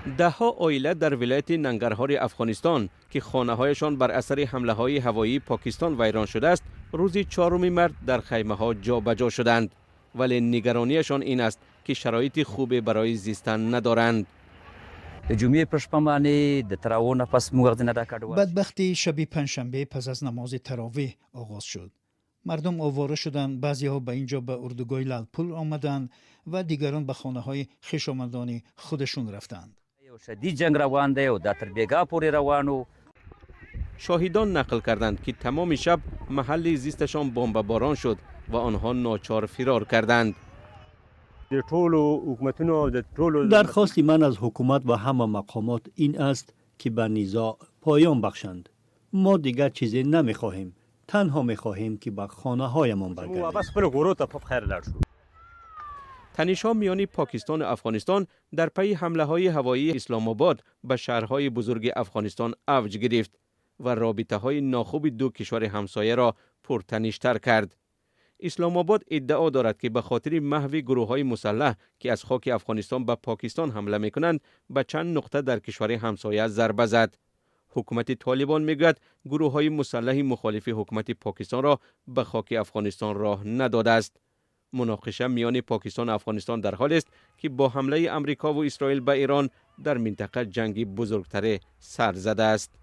ده‌ها عائله در ولایت ننگرهار افغانستان که خانه‌هایشان بر اثر حمله‌های هوایی پاکستان ویران شده است، روز 4 مارس در خیمه‌ها جابجا شدند، ولی نگرانیشان این است که شرایط خوبی برای زیستن ندارند. بدبختی شب پنجشنبه پس از نماز تراویح آغاز شد. مردم آواره شدند، بعضی‌ها به اینجا به اردوگاه لالپور آمدند و دیگران به خانه‌های خویشاوندان خودشون رفتند. شاهدان نقل کردند که تمام شب محل زیستشان بمباران شد و آنها ناچار فرار کردند. درخواست من از حکومت و همه مقامات این است که به نزاع پایان بخشند. ما دیگر چیزی نمیخواهیم، تنها میخواهیم که به خانه هایمان برگردیم. تنش‌ها میان پاکستان و افغانستان در پی حمله‌های هوایی اسلام آباد به شهرهای بزرگ افغانستان اوج گرفت و رابطه‌های ناخوب دو کشور همسایه را پرتنش‌تر کرد. اسلام آباد ادعا دارد که به خاطر محو گروه‌های مسلح که از خاک افغانستان به پاکستان حمله می‌کنند به چند نقطه در کشور همسایه ضربه زد. حکومت طالبان میگوید گروه‌های مسلح مخالف حکومت پاکستان را به خاک افغانستان راه نداده است. مناقشه میان پاکستان و افغانستان در حال است که با حمله امریکا و اسرائیل به ایران در منطقه جنگی بزرگتر سر زده است.